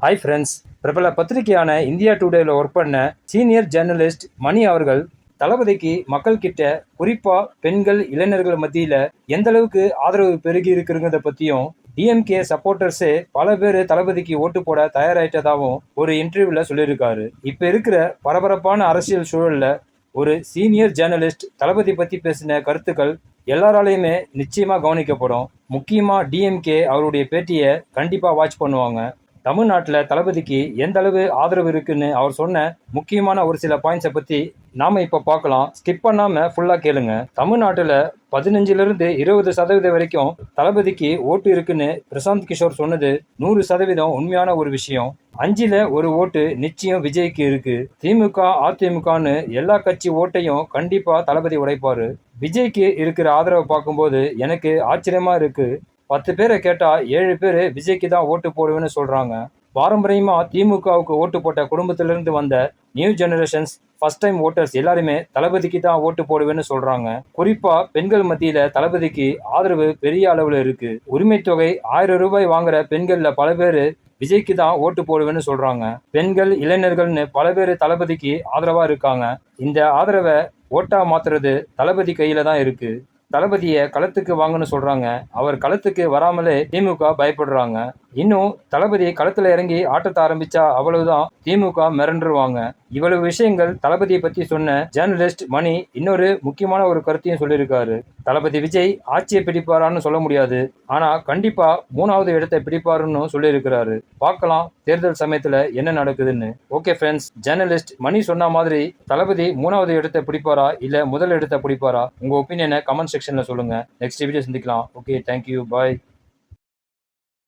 Hi friends. பிரபல பத்திரிகையான India டுடேல work பண்ண senior journalist மணி அவர்கள் தளபதிக்கு மக்கள் கிட்ட, குறிப்பா பெண்கள் இளைஞர்கள் மத்தியில எந்த அளவுக்கு ஆதரவு பெருகி இருக்குங்கிறத பத்தியும், டிஎம்கே சப்போர்ட்டர்ஸே பல பேர் தளபதிக்கு ஓட்டு போட தயாராயிட்டதாகவும் ஒரு இன்டர்வியூல சொல்லியிருக்காரு. இப்ப இருக்கிற பரபரப்பான அரசியல் சூழல்ல ஒரு சீனியர் ஜேர்னலிஸ்ட் தளபதி பத்தி பேசின கருத்துக்கள் எல்லாராலையுமே நிச்சயமா கவனிக்கப்படும். முக்கியமா டிஎம்கே அவருடைய பேட்டியை கண்டிப்பா வாட்ச் பண்ணுவாங்க. தமிழ்நாட்டில் தளபதிக்கு எந்த அளவு ஆதரவு இருக்குன்னு அவர் சொன்ன முக்கியமான ஒரு சில பாயிண்ட்ஸை பற்றி நாம இப்போ பார்க்கலாம். ஸ்கிப் பண்ணாம ஃபுல்லாக கேளுங்க. தமிழ்நாட்டில் 15லிருந்து 20% வரைக்கும் தளபதிக்கு ஓட்டு இருக்குன்னு பிரசாந்த் கிஷோர் சொன்னது 100% உண்மையான ஒரு விஷயம். 5ல் ஒரு ஓட்டு நிச்சயம் விஜய்க்கு இருக்கு. திமுக அதிமுகன்னு எல்லா கட்சி ஓட்டையும் கண்டிப்பா தளபதி உடைப்பாரு. விஜய்க்கு இருக்கிற ஆதரவை பார்க்கும்போது எனக்கு ஆச்சரியமா இருக்கு. 10 பேரை கேட்டா 7 பேர் விஜய்க்கு தான் ஓட்டு போடுவேன்னு சொல்றாங்க. பாரம்பரியமா திமுகவுக்கு ஓட்டு போட்ட குடும்பத்திலிருந்து வந்த new generations first time voters எல்லாருமே தளபதிக்கு தான் ஓட்டு போடுவேன்னு சொல்றாங்க. குறிப்பா பெண்கள் மத்தியில தளபதிக்கு ஆதரவு பெரிய அளவுல இருக்கு. உரிமை தொகை 1000 ரூபாய் வாங்குற பெண்கள்ல பல பேர் விஜய்க்கு தான் ஓட்டு போடுவேன்னு சொல்றாங்க. பெண்கள் இளைஞர்கள்னு பல பேர் தளபதிக்கு ஆதரவா இருக்காங்க. இந்த ஆதரவை ஓட்டா மாத்துறது தளபதி கையில தான் இருக்கு. தளபதியை களத்துக்கு வாங்கன்னு சொல்றாங்க. அவர் களத்துக்கு வராமலே திமுக பயப்படுறாங்க. இன்னும் தளபதி களத்துல இறங்கி ஆட்டத்தை ஆரம்பிச்சா அவ்வளவுதான் திமுக மிரண்டுருவாங்க. இவ்வளவு விஷயங்கள் தளபதியை பத்தி சொன்ன ஜேர்னலிஸ்ட் மணி இன்னொரு முக்கியமான ஒரு கருத்தையும் சொல்லியிருக்காரு. தளபதி விஜய் ஆட்சியை பிடிப்பாரான்னு சொல்ல முடியாது, ஆனா கண்டிப்பா 3வது இடத்தை பிடிப்பாருன்னு சொல்லியிருக்கிறாரு. பார்க்கலாம் தேர்தல் சமயத்துல என்ன நடக்குதுன்னு. ஓகே ஃப்ரெண்ட்ஸ், ஜேர்னலிஸ்ட் மணி சொன்ன மாதிரி தளபதி 3வது இடத்தை பிடிப்பாரா இல்ல முதல் இடத்தை பிடிப்பாரா? உங்க ஒப்பீனியனை கமெண்ட் செக்ஷன்ல சொல்லுங்க. நெக்ஸ்ட் வீடியோ சந்திக்கலாம். ஓகே, தேங்க்யூ, பாய்.